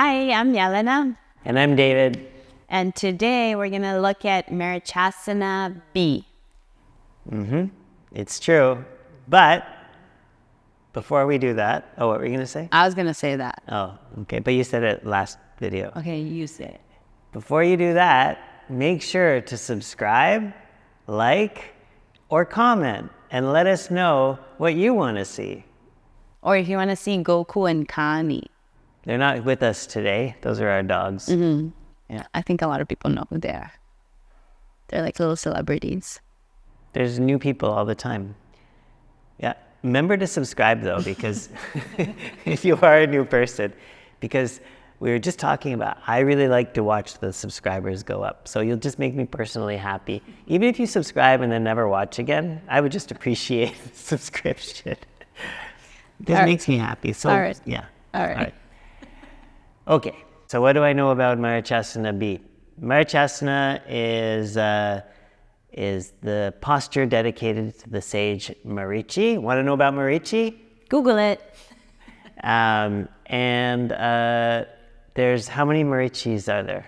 Hi, I'm Jelena. And I'm David. And today we're going to look at MARICHYASANA B. It's true. But before we do that, what were you going to say? I was going to say that. Oh, okay. But you said it last video. Okay, you say it. Before you do that, make sure to subscribe, like, or comment, and let us know what you want to see. Or if you want to see Goku and Kani. They're not with us today. Those are our dogs. Yeah, I think a lot of people know who they are. They're like little celebrities. There's new people all the time. Yeah. Remember to subscribe, though, because if you are a new person, because we were just talking about, I really like to watch the subscribers go up. So you'll just make me personally happy. Even if you subscribe and then never watch again, I would just appreciate the subscription. This makes me happy. So, all right. Yeah. All right. Okay. So what do I know about Marichyasana B? Marichyasana is the posture dedicated to the sage Marichi. Want to know about Marichi? Google it. There's how many Marichis are there?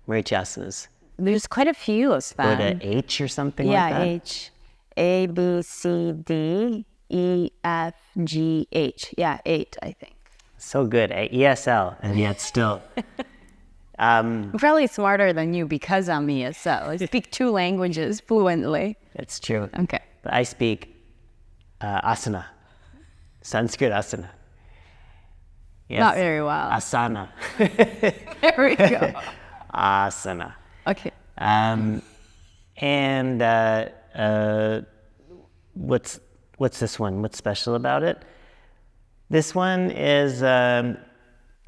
Marichyasana's. There's quite a few of them. Go to H or something like that? Yeah, H. A, B, C, D, E, F, G, H. Yeah, 8, I think. So good. ESL, and yet still. I'm probably smarter than you because I'm ESL. I speak 2 languages fluently. That's true. Okay. But I speak asana, Sanskrit asana. Yes. Not very well. Asana. There we go. Asana. Okay. What's this one? What's special about it? This one is the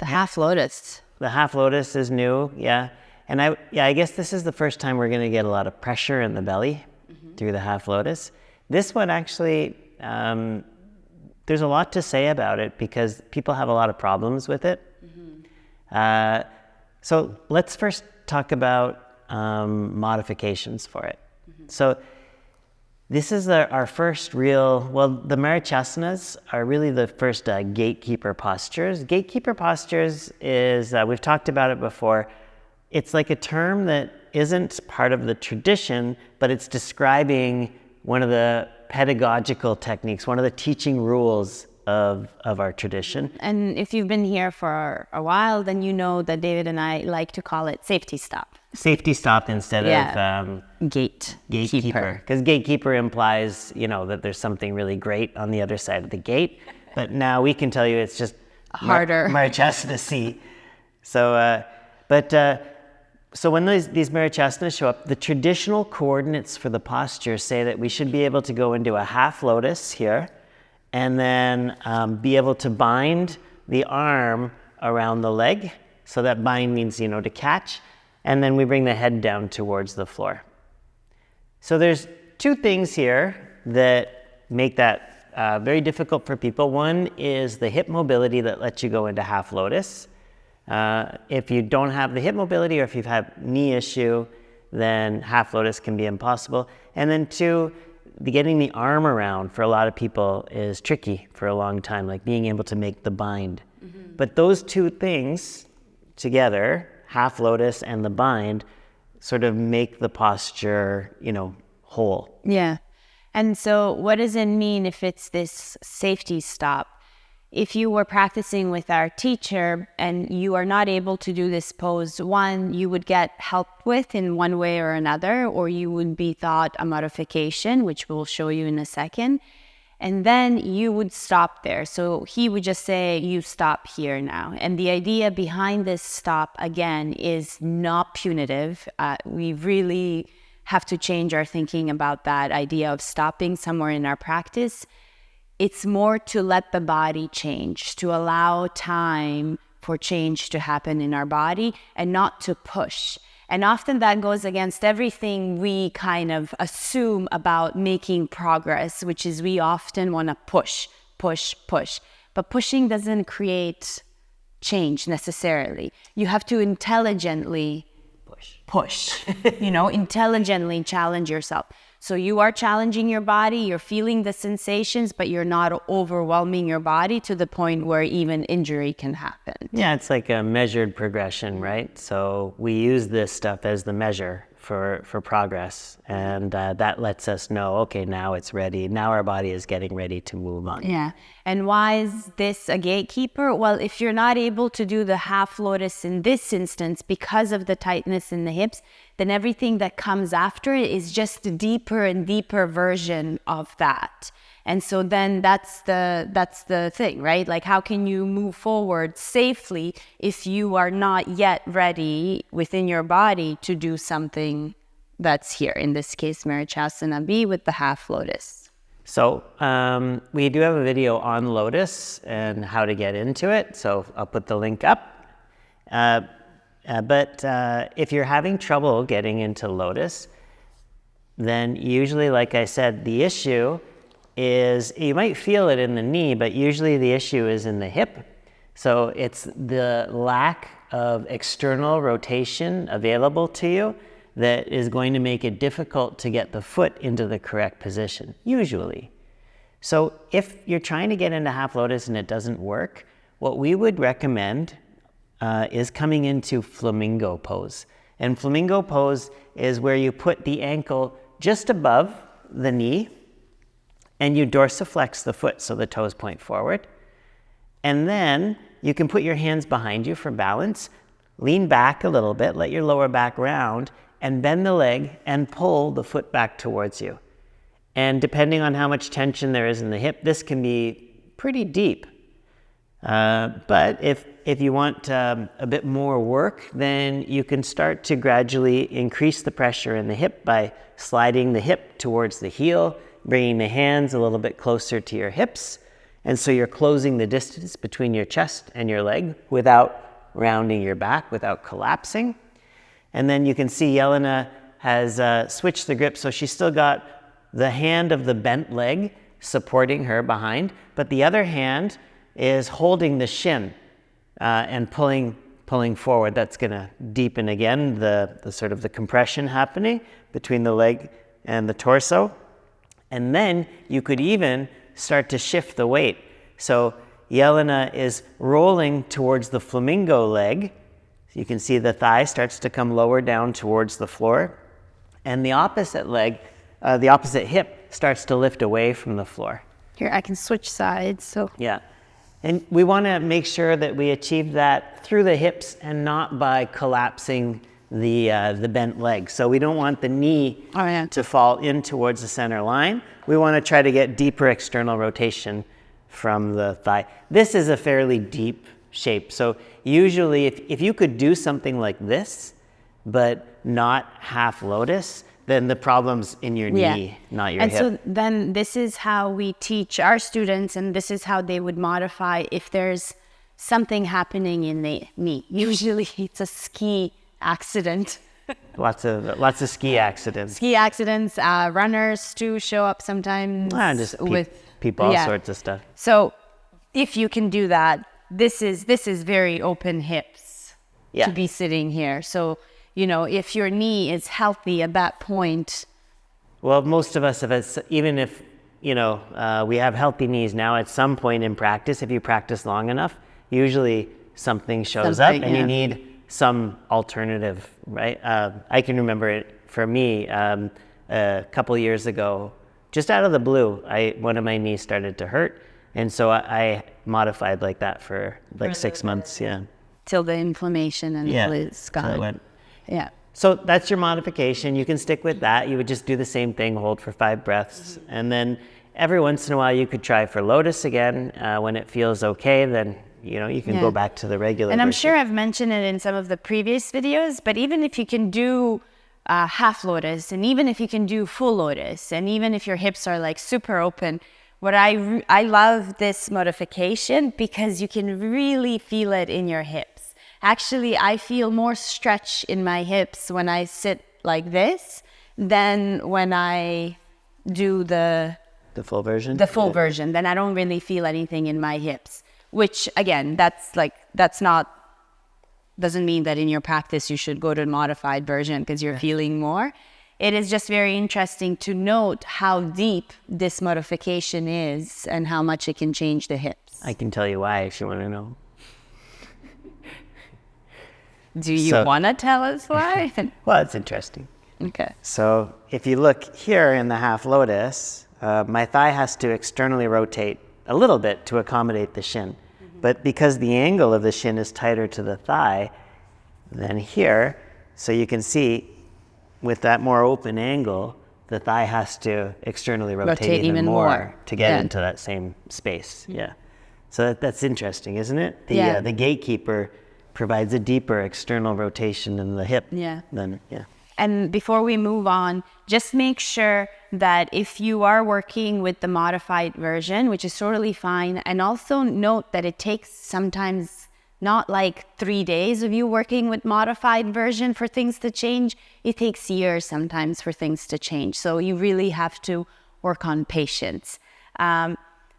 half lotus. The half lotus is new, yeah. And I guess this is the first time we're going to get a lot of pressure in the belly through the half lotus. This one actually, there's a lot to say about it because people have a lot of problems with it. So let's first talk about modifications for it. So this is our first real, well, the Marichyasanas are really the first gatekeeper postures. Gatekeeper postures is, we've talked about it before, it's like a term that isn't part of the tradition, but it's describing one of the pedagogical techniques, one of the teaching rules of our tradition. And if you've been here for a while, then you know that David and I like to call it safety stop. Safety stop instead of gatekeeper. Because gatekeeper implies, that there's something really great on the other side of the gate. But now we can tell you it's just harder. Marichyasana C. So, so when these Marichyasanas show up, the traditional coordinates for the posture say that we should be able to go into a half lotus here, and then be able to bind the arm around the leg. So that bind means, to catch. And then we bring the head down towards the floor. So there's 2 things here that make that very difficult for people. One is the hip mobility that lets you go into half lotus. If you don't have the hip mobility or if you've had knee issue, then half lotus can be impossible. And then 2, getting the arm around for a lot of people is tricky for a long time, like being able to make the bind. But those 2 things together, half lotus and the bind, sort of make the posture, whole. Yeah. And so what does it mean if it's this safety stop? If you were practicing with our teacher and you are not able to do this pose, one, you would get help with in one way or another, or you would be taught a modification, which we'll show you in a second. And then you would stop there. So he would just say, you stop here now. And the idea behind this stop, again, is not punitive. We really have to change our thinking about that idea of stopping somewhere in our practice. It's more to let the body change, to allow time for change to happen in our body and not to push. And often that goes against everything we kind of assume about making progress, which is we often want to push. But pushing doesn't create change necessarily. You have to intelligently push. Intelligently challenge yourself. So you are challenging your body, you're feeling the sensations, but you're not overwhelming your body to the point where even injury can happen. Yeah, it's like a measured progression, right? So we use this stuff as the measure for progress, and that lets us know, okay, now it's ready. Now our body is getting ready to move on. Yeah. And why is this a gatekeeper? Well, if you're not able to do the half lotus in this instance because of the tightness in the hips, then everything that comes after it is just a deeper and deeper version of that. And so then that's the thing, right? Like, how can you move forward safely if you are not yet ready within your body to do something that's here? In this case, Marichhyasana B with the half lotus. So we do have a video on Lotus and how to get into it. So I'll put the link up. But if you're having trouble getting into Lotus, then usually, like I said, the issue is you might feel it in the knee, but usually the issue is in the hip. So it's the lack of external rotation available to you that is going to make it difficult to get the foot into the correct position, usually. So if you're trying to get into half lotus and it doesn't work, what we would recommend is coming into Flamingo Pose. And Flamingo Pose is where you put the ankle just above the knee and you dorsiflex the foot so the toes point forward. And then you can put your hands behind you for balance, lean back a little bit, let your lower back round, and bend the leg and pull the foot back towards you. And depending on how much tension there is in the hip, this can be pretty deep. But if you want a bit more work, then you can start to gradually increase the pressure in the hip by sliding the hip towards the heel, bringing the hands a little bit closer to your hips. And so you're closing the distance between your chest and your leg without rounding your back, without collapsing. And then you can see Jelena has switched the grip, so she's still got the hand of the bent leg supporting her behind, but the other hand is holding the shin and pulling forward. That's going to deepen again the sort of the compression happening between the leg and the torso. And then you could even start to shift the weight. So Jelena is rolling towards the flamingo leg. You can see the thigh starts to come lower down towards the floor. And the opposite leg, the opposite hip starts to lift away from the floor. Here, I can switch sides. So yeah. And we want to make sure that we achieve that through the hips and not by collapsing the bent leg. So we don't want the knee to fall in towards the center line. We want to try to get deeper external rotation from the thigh. This is a fairly deep shape. So usually if you could do something like this, but not half lotus, then the problem's in your knee, not your hip. And so then this is how we teach our students, and this is how they would modify if there's something happening in the knee. Usually it's a ski accident. Lots of ski accidents. Ski accidents, runners too show up sometimes Just with people, all sorts of stuff. So if you can do that, this is very open hips to be sitting here. So, you know, if your knee is healthy at that point. Well, most of us have, even if, you know, we have healthy knees now, at some point in practice, if you practice long enough, usually something shows up and you need some alternative, right? I can remember it for me a couple years ago, just out of the blue, one of my knees started to hurt. And so I modified like that for like 6 months, Till the inflammation and it's gone. So that's your modification. You can stick with that. You would just do the same thing, hold for 5 breaths. And then every once in a while you could try for Lotus again. When it feels okay, then you know you can go back to the regular And I'm version. sure I've mentioned it in some of the previous videos, but even if you can do half Lotus, and even if you can do full Lotus, and even if your hips are like super open, what I love this modification because you can really feel it in your hips. Actually, I feel more stretch in my hips when I sit like this than when I do the full version. The full version. Then I don't really feel anything in my hips. Which again, doesn't mean that in your practice you should go to a modified version because you're feeling more. it is just very interesting to note how deep this modification is and how much it can change the hips. I can tell you why if you want to know. Do you want to tell us why? Well, it's interesting. Okay. So if you look here in the half lotus, my thigh has to externally rotate a little bit to accommodate the shin. But because the angle of the shin is tighter to the thigh than here, so you can see with that more open angle, the thigh has to externally rotate even more to get into that same space. Yeah. So that's interesting, isn't it? The gatekeeper provides a deeper external rotation in the hip. And before we move on, just make sure that if you are working with the modified version, which is totally fine, and also note that it takes sometimes not like 3 days of you working with modified version for things to change. It takes years sometimes for things to change. So you really have to work on patience.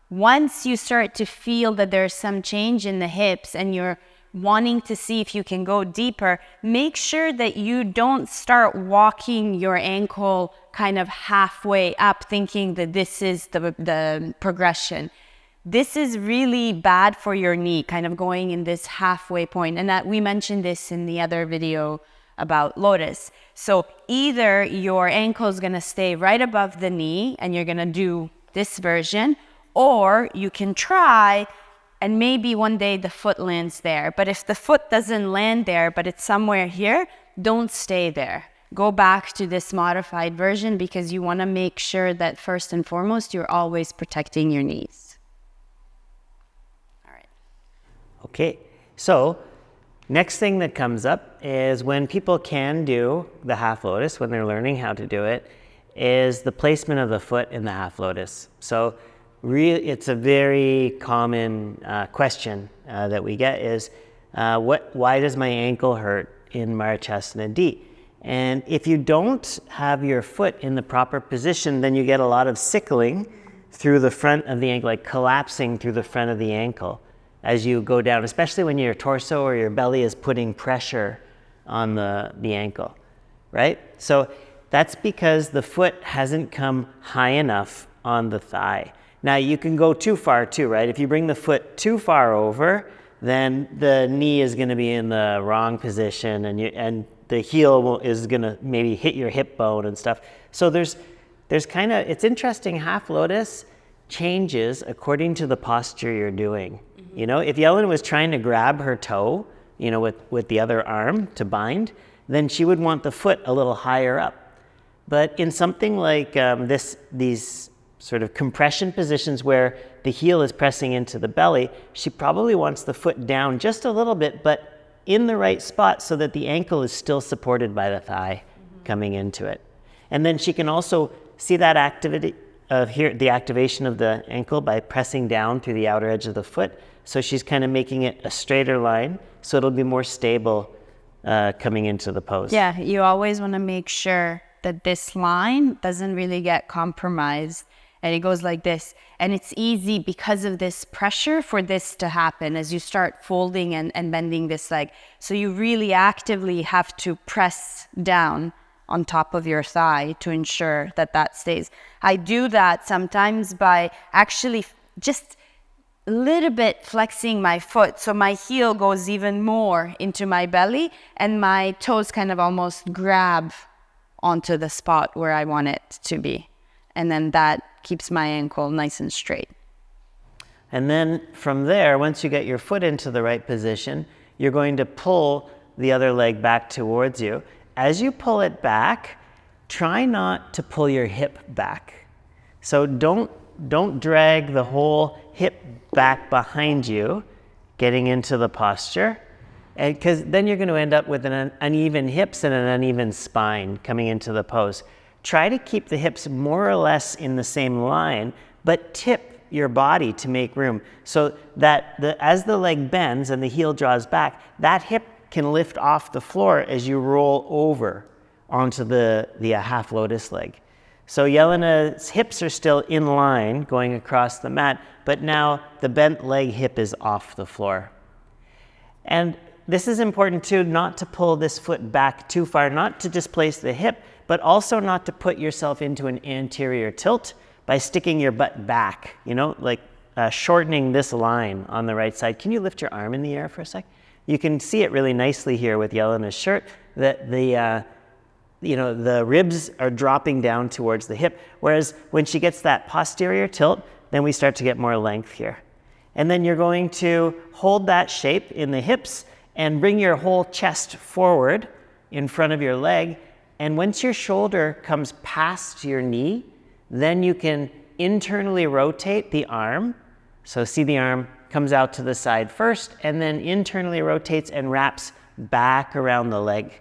Once you start to feel that there's some change in the hips and you're wanting to see if you can go deeper, make sure that you don't start walking your ankle kind of halfway up thinking that this is the progression. This is really bad for your knee, kind of going in this halfway point. And that we mentioned this in the other video about Lotus. So either your ankle is going to stay right above the knee and you're going to do this version, or you can try and maybe one day the foot lands there. But if the foot doesn't land there, but it's somewhere here, don't stay there. Go back to this modified version because you want to make sure that first and foremost, you're always protecting your knees. All right. Okay, so next thing that comes up is when people can do the half lotus, when they're learning how to do it, is the placement of the foot in the half lotus. So it's a very common question that we get is, why does my ankle hurt in Marichyasana D? And if you don't have your foot in the proper position, then you get a lot of sickling through the front of the ankle, like collapsing through the front of the ankle as you go down, especially when your torso or your belly is putting pressure on the ankle, right? So that's because the foot hasn't come high enough on the thigh. Now you can go too far too, right? If you bring the foot too far over, then the knee is going to be in the wrong position and the heel is going to maybe hit your hip bone and stuff. So there's kind of, it's interesting, half lotus changes according to the posture you're doing. Mm-hmm. You know, if Jelena was trying to grab her toe, you know, with the other arm to bind, then she would want the foot a little higher up. But in something like these sort of compression positions where the heel is pressing into the belly, she probably wants the foot down just a little bit, but in the right spot so that the ankle is still supported by the thigh coming into it. And then she can also see that activity of here, the activation of the ankle by pressing down through the outer edge of the foot. So she's kind of making it a straighter line so it'll be more stable coming into the pose. Yeah, you always want to make sure that this line doesn't really get compromised. And it goes like this. And it's easy because of this pressure for this to happen as you start folding and bending this leg. So you really actively have to press down on top of your thigh to ensure that that stays. I do that sometimes by actually just a little bit flexing my foot. So my heel goes even more into my belly and my toes kind of almost grab onto the spot where I want it to be. And then that keeps my ankle nice and straight. And then from there, once you get your foot into the right position, you're going to pull the other leg back towards you. As you pull it back, try not to pull your hip back. So don't drag the whole hip back behind you, getting into the posture, because then you're going to end up with an uneven hips and an uneven spine coming into the pose. Try to keep the hips more or less in the same line, but tip your body to make room so that as the leg bends and the heel draws back, that hip can lift off the floor as you roll over onto the half lotus leg. So Jelena's hips are still in line going across the mat, but now the bent leg hip is off the floor. And this is important too, not to pull this foot back too far, not to displace the hip, but also not to put yourself into an anterior tilt by sticking your butt back, you know, like shortening this line on the right side. Can you lift your arm in the air for a sec? You can see it really nicely here with Jelena's shirt that the ribs are dropping down towards the hip, whereas when she gets that posterior tilt, then we start to get more length here. And then you're going to hold that shape in the hips and bring your whole chest forward in front of your leg. And once your shoulder comes past your knee, then you can internally rotate the arm. So see the arm comes out to the side first and then internally rotates and wraps back around the leg.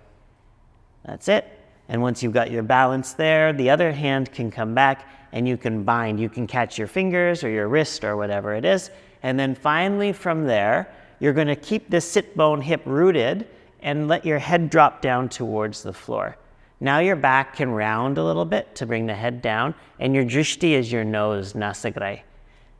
That's it. And once you've got your balance there, the other hand can come back and you can bind. You can catch your fingers or your wrist or whatever it is. And then finally from there, you're going to keep the sit bone hip rooted and let your head drop down towards the floor. Now your back can round a little bit to bring the head down, and your drishti is your nose, nasagrai.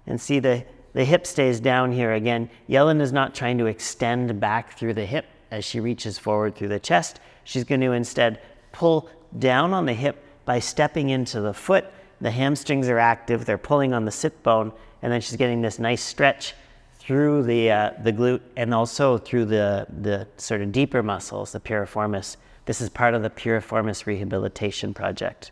And see the hip stays down here again. Jelena is not trying to extend back through the hip as she reaches forward through the chest. She's going to instead pull down on the hip by stepping into the foot. The hamstrings are active, they're pulling on the sit bone, and then she's getting this nice stretch through the glute and also through the sort of deeper muscles, the piriformis. This is part of the piriformis rehabilitation project.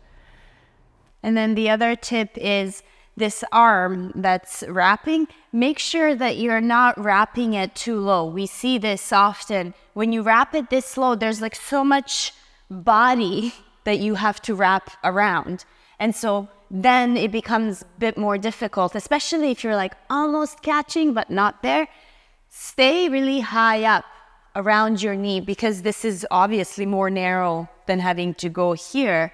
And then the other tip is this arm that's wrapping, make sure that you're not wrapping it too low. We see this often. When you wrap it this low, there's like so much body that you have to wrap around. And so then it becomes a bit more difficult, especially if you're like almost catching but not there. Stay really high up around your knee because this is obviously more narrow than having to go here.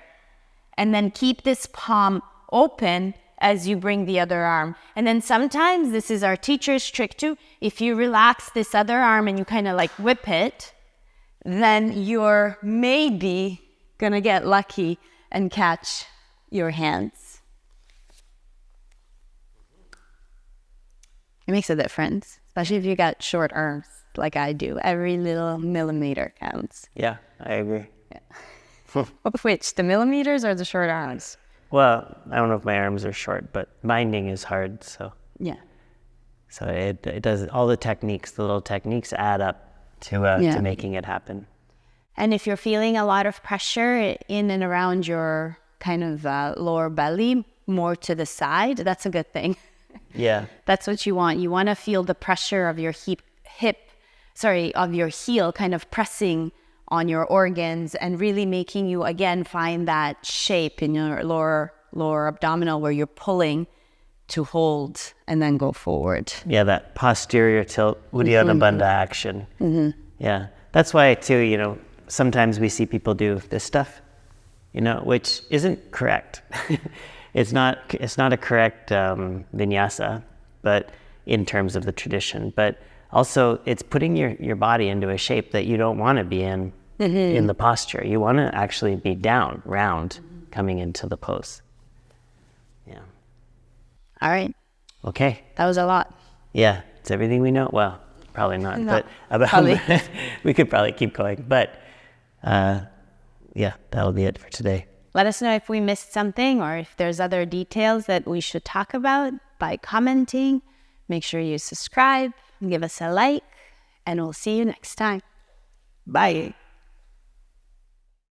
And then keep this palm open as you bring the other arm. And then sometimes, this is our teacher's trick too, if you relax this other arm and you kind of like whip it, then you're maybe gonna get lucky and catch your hands. It makes a difference, especially if you got short arms like I do. Every little millimeter counts. Yeah, I agree. Yeah. Which, the millimeters or the short arms? Well, I don't know if my arms are short, but binding is hard, so. Yeah. So it does, all the techniques, the little techniques add up to making it happen. And if you're feeling a lot of pressure in and around your kind of lower belly, more to the side, that's a good thing. Yeah. That's what you want. You want to feel the pressure of your of your heel kind of pressing on your organs and really making you, again, find that shape in your lower abdominal where you're pulling to hold and then go forward. Yeah, that posterior tilt, Uddiyana Bandha action. Mm-hmm. Yeah, that's why too, sometimes we see people do this stuff, which isn't correct. It's not a correct vinyasa, but in terms of the tradition. But also, it's putting your body into a shape that you don't want to be in the posture. You want to actually be down, round, coming into the pose. Yeah. All right. Okay. That was a lot. Yeah. It's everything we know. Well, probably not. No, but probably. We could probably keep going. But yeah, that'll be it for today. Let us know if we missed something or if there's other details that we should talk about by commenting. Make sure you subscribe, give us a like, and we'll see you next time. Bye.